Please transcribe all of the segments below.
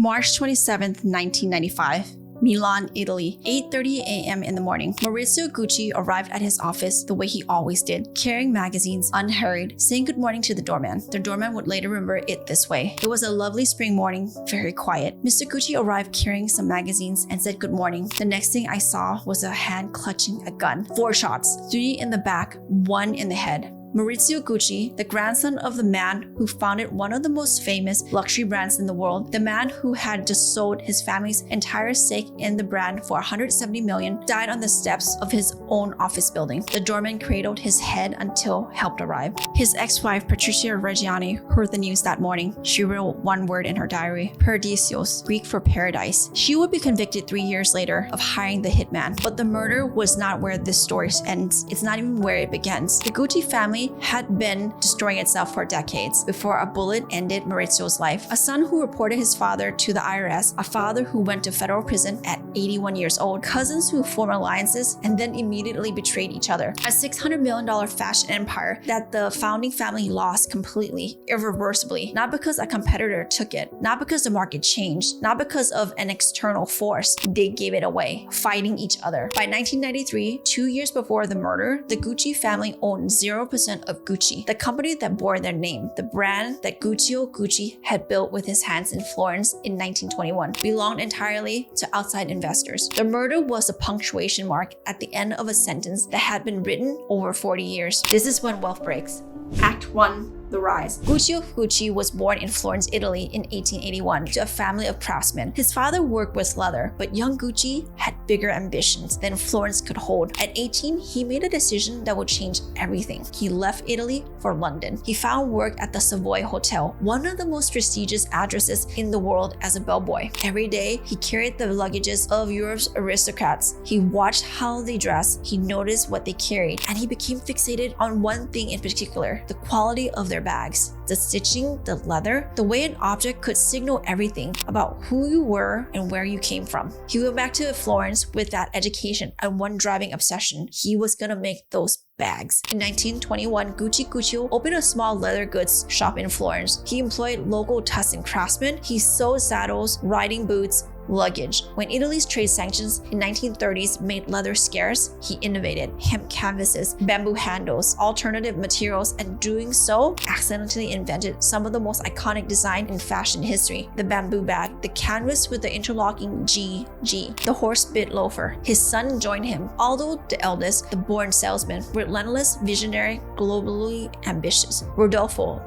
March 27th, 1995. Milan, Italy, 8:30 a.m. in the morning. Maurizio Gucci arrived at his office the way he always did, carrying magazines, unhurried, saying good morning to the doorman. The doorman would later remember it this way. It was a lovely spring morning, very quiet. Mr. Gucci arrived carrying some magazines and said good morning. The next thing I saw was a hand clutching a gun. 4 shots, 3 in the back, 1 in the head. Maurizio Gucci, the grandson of the man who founded one of the most famous luxury brands in the world, the man who had just sold his family's entire stake in the brand for $170 million, died on the steps of his own office building. The doorman cradled his head until help arrived. His ex-wife, Patricia Reggiani, heard the news that morning. She wrote one word in her diary, Paradisios, Greek for paradise. She would be convicted 3 years later of hiring the hitman. But the murder was not where this story ends. It's not even where it begins. The Gucci family had been destroying itself for decades before a bullet ended Maurizio's life. A son who reported his father to the IRS, a father who went to federal prison at 81 years old, cousins who formed alliances and then immediately betrayed each other. A $600 million fashion empire that the founding family lost completely, irreversibly, not because a competitor took it, not because the market changed, not because of an external force. They gave it away, fighting each other. By 1993, 2 years before the murder, the Gucci family owned 0% of Gucci, the company that bore their name. The brand that Guccio Gucci had built with his hands in Florence in 1921 belonged entirely to outside investors. The murder was a punctuation mark at the end of a sentence that had been written over 40 years. This is when wealth breaks. Act 1. The rise. Guccio Gucci was born in Florence, Italy in 1881 to a family of craftsmen. His father worked with leather, but young Gucci had bigger ambitions than Florence could hold. At 18, he made a decision that would change everything. He left Italy for London. He found work at the Savoy Hotel, one of the most prestigious addresses in the world as a bellboy. Every day, he carried the luggages of Europe's aristocrats. He watched how they dressed, he noticed what they carried, and he became fixated on one thing in particular, the quality of their bags. The stitching, the leather, the way an object could signal everything about who you were and where you came from. He went back to Florence with that education and one driving obsession. He was gonna make those bags. In 1921, Gucci Guccio opened a small leather goods shop in Florence. He employed local Tuscan craftsmen. He sewed saddles, riding boots, luggage. When Italy's trade sanctions in 1930s made leather scarce, he innovated hemp canvases, bamboo handles, alternative materials, and doing so, accidentally invented some of the most iconic design in fashion history. The bamboo bag, the canvas with the interlocking G, the horse bit loafer. His son joined him. Although the eldest, the born salesman, relentless, visionary, globally ambitious. Rodolfo,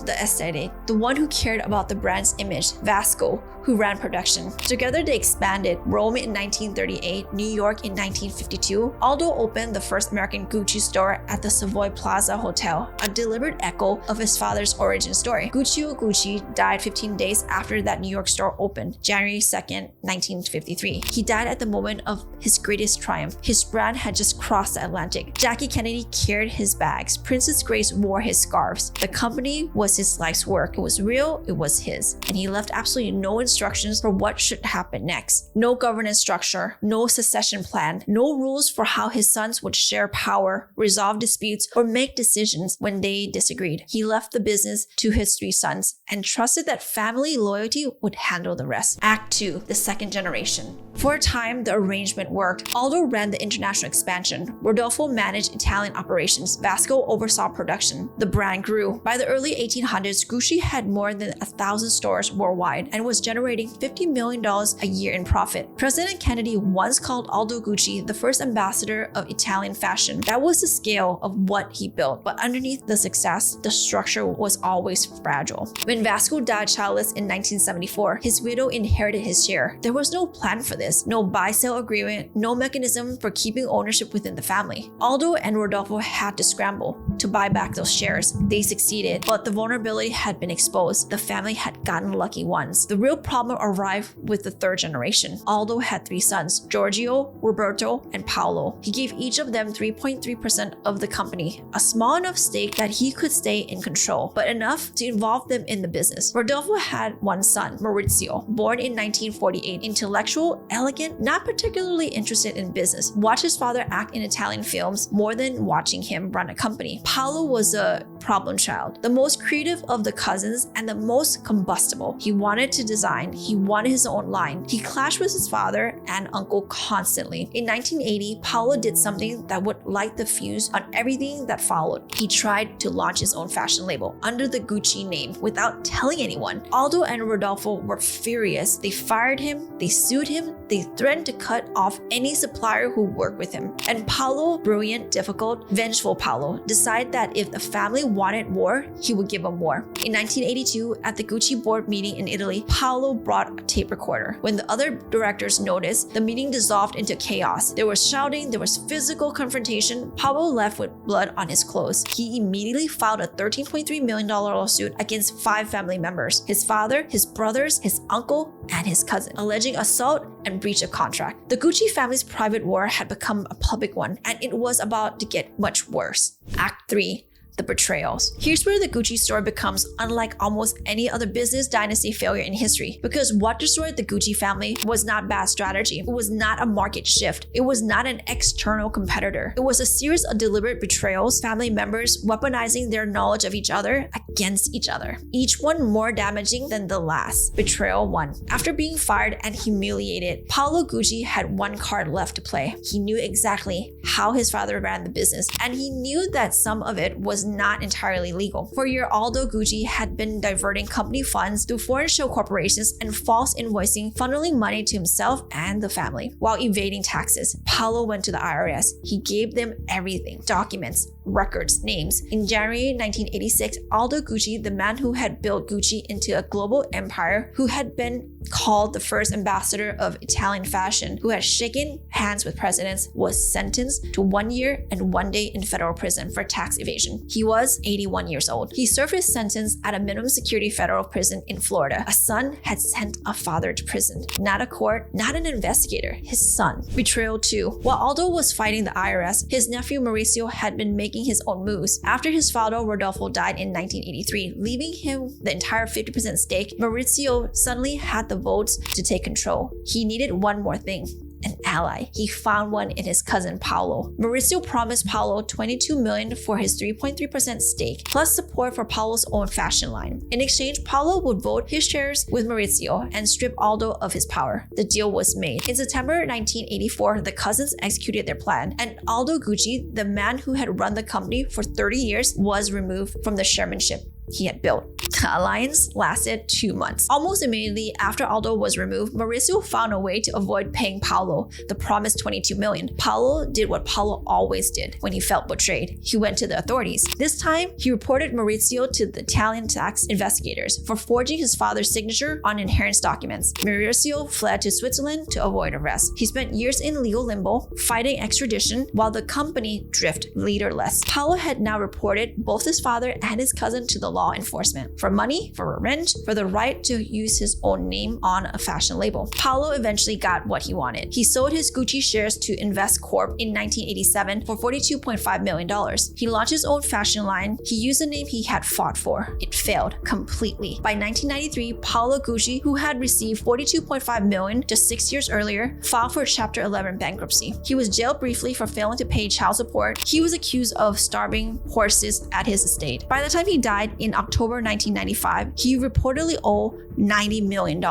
the aesthetic, the one who cared about the brand's image. Vasco, who ran production. Together they expanded. Rome in 1938, New York in 1952. Aldo opened the first American Gucci store at the Savoy Plaza Hotel, a deliberate echo of his father's origin story. Guccio Gucci died 15 days after that New York store opened, January 2nd, 1953. He died at the moment of his greatest triumph. His brand had just crossed the Atlantic. Jackie Kennedy carried his bags. Princess Grace wore his scarves. The company was his life's work. It was real, it was his. And he left absolutely no instructions for what should happen next. No governance structure, no succession plan, no rules for how his sons would share power, resolve disputes, or make decisions when they disagreed. He left the business to his 3 sons and trusted that family loyalty would handle the rest. Act 2, the second generation. For a time, the arrangement worked. Aldo ran the international expansion. Rodolfo managed Italian operations. Vasco oversaw production. The brand grew. By the early 1800s, Gucci had more than 1,000 stores worldwide and was generating $50 million a year in profit. President Kennedy once called Aldo Gucci the first ambassador of Italian fashion. That was the scale of what he built. But underneath the success, the structure was always fragile. When Vasco died childless in 1974, his widow inherited his share. There was no plan for this. No buy-sale agreement, no mechanism for keeping ownership within the family. Aldo and Rodolfo had to scramble to buy back those shares. They succeeded, but the vulnerability had been exposed. The family had gotten lucky once. The real problem arrived with the third generation. Aldo had 3 sons, Giorgio, Roberto, and Paolo. He gave each of them 3.3% of the company, a small enough stake that he could stay in control, but enough to involve them in the business. Rodolfo had 1 son, Maurizio, born in 1948, intellectual, elegant, not particularly interested in business. Watched his father act in Italian films more than watching him run a company. Paolo was a problem child, the most creative of the cousins and the most combustible. He wanted to design, he wanted his own line. He clashed with his father and uncle constantly. In 1980, Paolo did something that would light the fuse on everything that followed. He tried to launch his own fashion label under the Gucci name without telling anyone. Aldo and Rodolfo were furious. They fired him, they sued him, they threatened to cut off any supplier who worked with him. And Paolo, brilliant, difficult, vengeful Paolo, decided that if the family wanted more, he would give them more. In 1982, at the Gucci board meeting in Italy, Paolo brought a tape recorder. When the other directors noticed, the meeting dissolved into chaos. There was shouting, there was physical confrontation. Paolo left with blood on his clothes. He immediately filed a $13.3 million lawsuit against 5 family members: his father, his brothers, his uncle, and his cousin, alleging assault and breach of contract. The Gucci family's private war had become a public one, and it was about to get much worse. Act 3. The betrayals. Here's where the Gucci story becomes unlike almost any other business dynasty failure in history, because what destroyed the Gucci family was not bad strategy. It was not a market shift. It was not an external competitor. It was a series of deliberate betrayals, family members weaponizing their knowledge of each other against each other, each one more damaging than the last. Betrayal 1. After being fired and humiliated, Paolo Gucci had one card left to play. He knew exactly how his father ran the business, and he knew that some of it was not entirely legal. For a year, Aldo Gucci had been diverting company funds through foreign shell corporations and false invoicing, funneling money to himself and the family while evading taxes. Paolo went to the IRS. He gave them everything: documents, records, names. In January 1986, Aldo Gucci, the man who had built Gucci into a global empire, who had been called the first ambassador of Italian fashion, who had shaken hands with presidents, was sentenced to 1 year and 1 day in federal prison for tax evasion. He was 81 years old. He served his sentence at a minimum security federal prison in Florida. A son had sent a father to prison. Not a court, not an investigator, his son. Betrayal 2. While Aldo was fighting the IRS, his nephew Mauricio had been making his own moves. After his father Rodolfo died in 1983, leaving him the entire 50% stake, Mauricio suddenly had the votes to take control. He needed one more thing: an ally. He found one in his cousin Paolo. Mauricio promised Paolo $22 million for his 3.3% stake, plus support for Paolo's own fashion line. In exchange, Paolo would vote his shares with Mauricio and strip Aldo of his power. The deal was made. In September 1984, the cousins executed their plan, and Aldo Gucci, the man who had run the company for 30 years, was removed from the chairmanship he had built. The alliance lasted 2 months. Almost immediately after Aldo was removed, Mauricio found a way to avoid paying Paolo the promised $22 million. Paolo did what Paolo always did when he felt betrayed. He went to the authorities. This time, he reported Mauricio to the Italian tax investigators for forging his father's signature on inheritance documents. Mauricio fled to Switzerland to avoid arrest. He spent years in legal limbo, fighting extradition, while the company drifted leaderless. Paolo had now reported both his father and his cousin to the law enforcement for money, for revenge, for the right to use his own name on a fashion label. Paolo eventually got what he wanted. He sold his Gucci shares to Invest Corp in 1987 for $42.5 million. He launched his own fashion line. He used a name he had fought for. It failed completely. By 1993, Paolo Gucci, who had received $42.5 million just 6 years earlier, filed for Chapter 11 bankruptcy. He was jailed briefly for failing to pay child support. He was accused of starving horses at his estate. By the time he died in October 1995, he reportedly owed $90 million.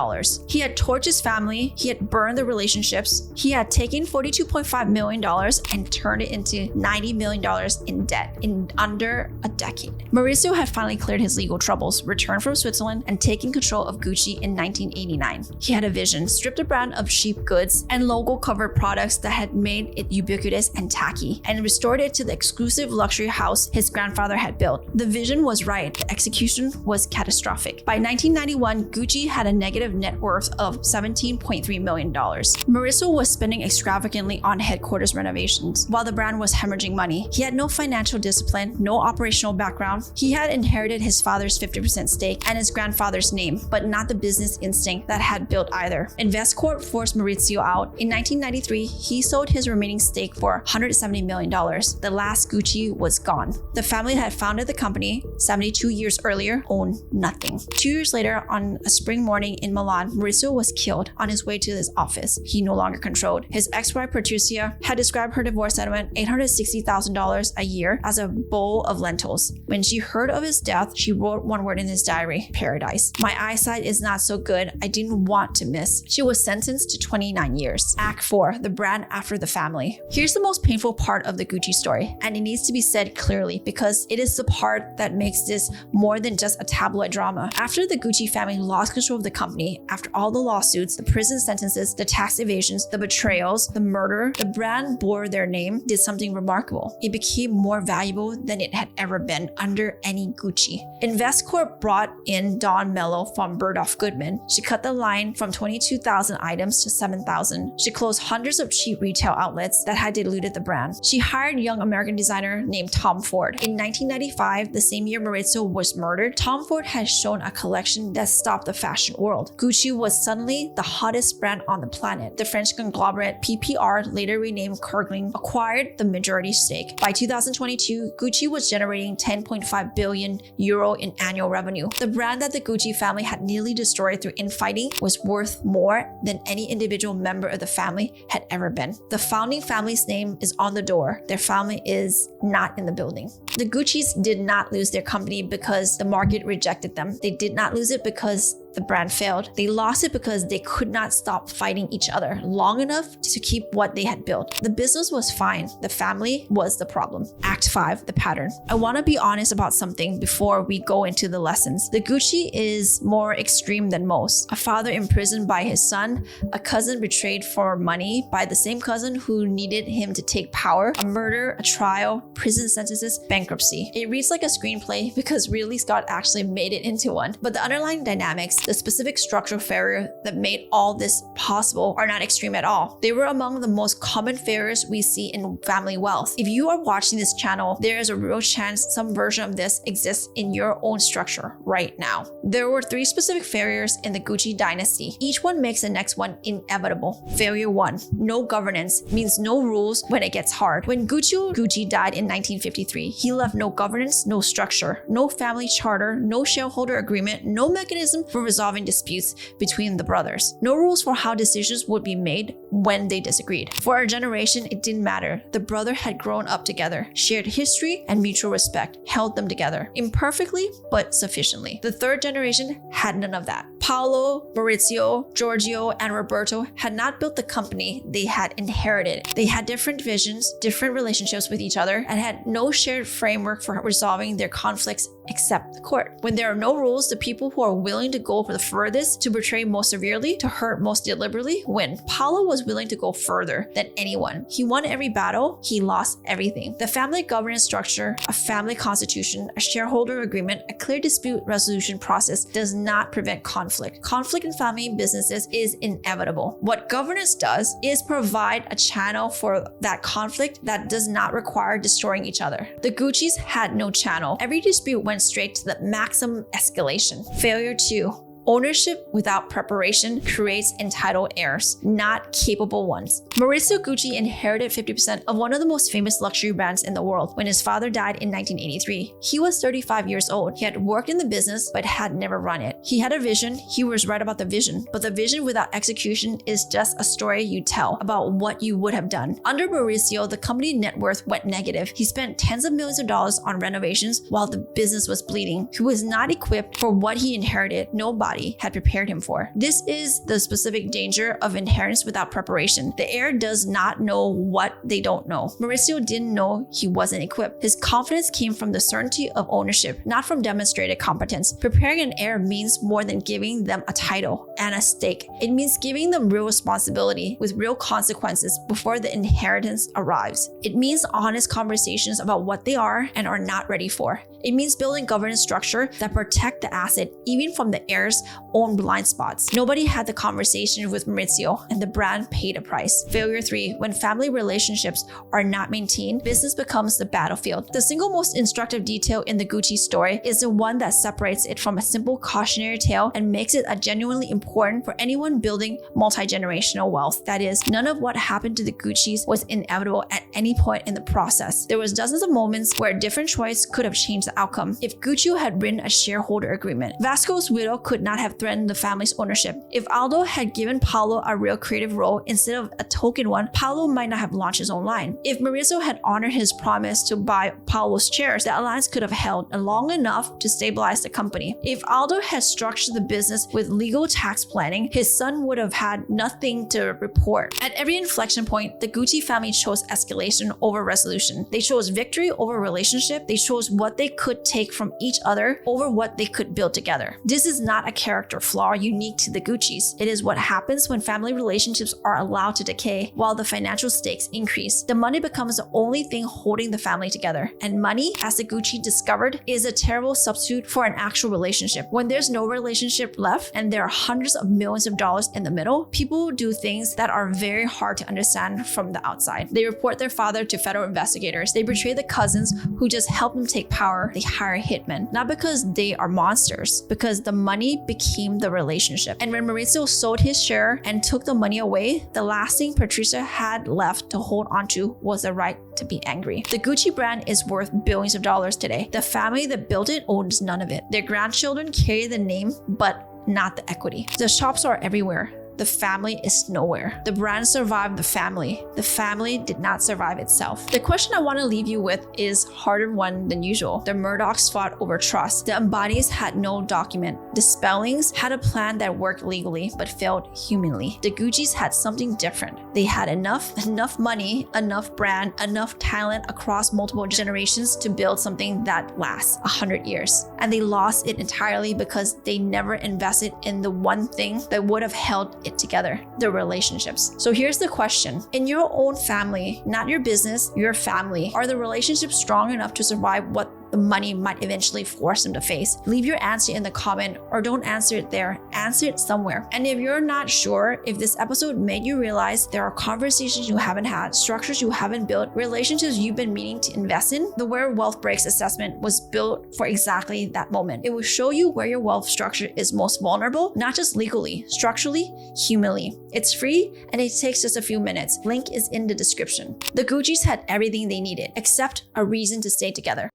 He had tortured his family, he had burned the relationships, he had taken $42.5 million and turned it into $90 million in debt in under a decade. Mauricio had finally cleared his legal troubles, returned from Switzerland, and taken control of Gucci in 1989. He had a vision: strip the brand of cheap goods and logo-covered products that had made it ubiquitous and tacky, and restored it to the exclusive luxury house his grandfather had built. The vision was right, the execution was catastrophic. By 1991, Gucci had a negative net worth of $17.3 million. Mauricio was spending extravagantly on headquarters renovations while the brand was hemorrhaging money. He had no financial discipline, no operational background. He had inherited his father's 50% stake and his grandfather's name, but not the business instinct that had built either. Investcorp forced Mauricio out. In 1993, he sold his remaining stake for $170 million. The last Gucci was gone. The family had founded the company 72 2 years earlier, owned nothing. 2 years later, on a spring morning in Milan, Maurizio was killed on his way to his office. He no longer controlled. His ex-wife Patricia had described her divorce settlement, $860,000 a year, as a bowl of lentils. When she heard of his death, she wrote one word in his diary: paradise. My eyesight is not so good. I didn't want to miss. She was sentenced to 29 years. Act 4, the brand after the family. Here's the most painful part of the Gucci story, and it needs to be said clearly because it is the part that makes this more than just a tabloid drama. After the Gucci family lost control of the company, after all the lawsuits, the prison sentences, the tax evasions, the betrayals, the murder, the brand bore their name, did something remarkable. It became more valuable than it had ever been under any Gucci. Investcorp brought in Dawn Mello from Bergdorf Goodman. She cut the line from 22,000 items to 7,000. She closed hundreds of cheap retail outlets that had diluted the brand. She hired a young American designer named Tom Ford. In 1995, the same year Maurizio was murdered, Tom Ford had shown a collection that stopped the fashion world. Gucci was suddenly the hottest brand on the planet. The French conglomerate PPR, later renamed Kering, acquired the majority stake. By 2022, Gucci was generating 10.5 billion euro in annual revenue. The brand that the Gucci family had nearly destroyed through infighting was worth more than any individual member of the family had ever been. The founding family's name is on the door. Their family is not in the building. The Guccis did not lose their company because the market rejected them. They did not lose it because the brand failed. They lost it because they could not stop fighting each other long enough to keep what they had built. The business was fine. The family was the problem. Act 5, the pattern. I want to be honest about something before we go into the lessons. The Gucci is more extreme than most. A father imprisoned by his son, a cousin betrayed for money by the same cousin who needed him to take power, a murder, a trial, prison sentences, bankruptcy. It reads like a screenplay because Ridley Scott actually made it into one. But the underlying dynamics, the specific structural failure that made all this possible, are not extreme at all. They were among the most common failures we see in family wealth. If you are watching this channel, there is a real chance some version of this exists in your own structure right now. There were 3 specific failures in the Gucci dynasty. Each one makes the next one inevitable. Failure 1, no governance, means no rules when it gets hard. When Gucci died in 1953, he left no governance, no structure, no family charter, no shareholder agreement, no mechanism for resolving disputes between the brothers. No rules for how decisions would be made when they disagreed. For our generation, it didn't matter. The brother had grown up together, shared history and mutual respect, held them together. Imperfectly, but sufficiently. The third generation had none of that. Paolo, Maurizio, Giorgio, and Roberto had not built the company they had inherited. They had different visions, different relationships with each other, and had no shared framework for resolving their conflicts except the court. When there are no rules, the people who are willing to go for the furthest, to betray most severely, to hurt most deliberately, win. Paolo was willing to go further than anyone. He won every battle, he lost everything. The family governance structure, a family constitution, a shareholder agreement, a clear dispute resolution process does not prevent conflict. Conflict in family businesses is inevitable. What governance does is provide a channel for that conflict that does not require destroying each other. The Guccis had no channel. Every dispute went straight to the maximum escalation. Failure 2. Ownership without preparation creates entitled heirs, not capable ones. Maurizio Gucci inherited 50% of one of the most famous luxury brands in the world when his father died in 1983. He was 35 years old. He had worked in the business but had never run it. He had a vision. He was right about the vision, but the vision without execution is just a story you tell about what you would have done. Under Maurizio, the company net worth went negative. He spent tens of millions of dollars on renovations while the business was bleeding. He was not equipped for what he inherited. Nobody had prepared him for. This is the specific danger of inheritance without preparation. The heir does not know what they don't know. Maurizio didn't know he wasn't equipped. His confidence came from the certainty of ownership, not from demonstrated competence. Preparing an heir means more than giving them a title and a stake. It means giving them real responsibility with real consequences before the inheritance arrives. It means honest conversations about what they are and are not ready for. It means building governance structure that protect the asset even from the heirs others' own blind spots. Nobody had the conversation with Maurizio, and the brand paid a price. Failure 3. When family relationships are not maintained, business becomes the battlefield. The single most instructive detail in the Gucci story is the one that separates it from a simple cautionary tale and makes it a genuinely important for anyone building multi-generational wealth. That is, none of what happened to the Guccis was inevitable at any point in the process. There was dozens of moments where a different choice could have changed the outcome. If Gucci had written a shareholder agreement, Vasco's widow could not have threatened the family's ownership. If Aldo had given Paolo a real creative role instead of a token one, Paolo might not have launched his own line. If Maurizio had honored his promise to buy Paolo's shares, the alliance could have held long enough to stabilize the company. If Aldo had structured the business with legal tax planning, his son would have had nothing to report. At every inflection point, the Gucci family chose escalation over resolution. They chose victory over relationship. They chose what they could take from each other over what they could build together. This is not a character flaw unique to the Guccis. It is what happens when family relationships are allowed to decay while the financial stakes increase. The money becomes the only thing holding the family together. And money, as the Gucci discovered, is a terrible substitute for an actual relationship. When there's no relationship left and there are hundreds of millions of dollars in the middle, people do things that are very hard to understand from the outside. They report their father to federal investigators. They betray the cousins who just help them take power. They hire hitmen, not because they are monsters, because the money became the relationship. And when Maurizio sold his share and took the money away, the last thing Patricia had left to hold onto was the right to be angry. The Gucci brand is worth billions of dollars today. The family that built it owns none of it. Their grandchildren carry the name, but not the equity. The shops are everywhere. The family is nowhere. The brand survived the family. The family did not survive itself. The question I want to leave you with is harder one than usual. The Murdochs fought over trust. The Ambanis had no document. The Spellings had a plan that worked legally but failed humanly. The Guccis had something different. They had enough money, enough brand, enough talent across multiple generations to build something that lasts 100 years. And they lost it entirely because they never invested in the one thing that would have held it together, the relationships. So here's the question. In your own family, not your business, your family, are the relationships strong enough to survive what the money might eventually force them to face? Leave your answer in the comment, or don't answer it there. Answer it somewhere. And if you're not sure if this episode made you realize there are conversations you haven't had, structures you haven't built, relationships you've been meaning to invest in, the Where Wealth Breaks assessment was built for exactly that moment. It will show you where your wealth structure is most vulnerable, not just legally, structurally, humanly. It's free and it takes just a few minutes. Link is in the description. The Guccis had everything they needed except a reason to stay together.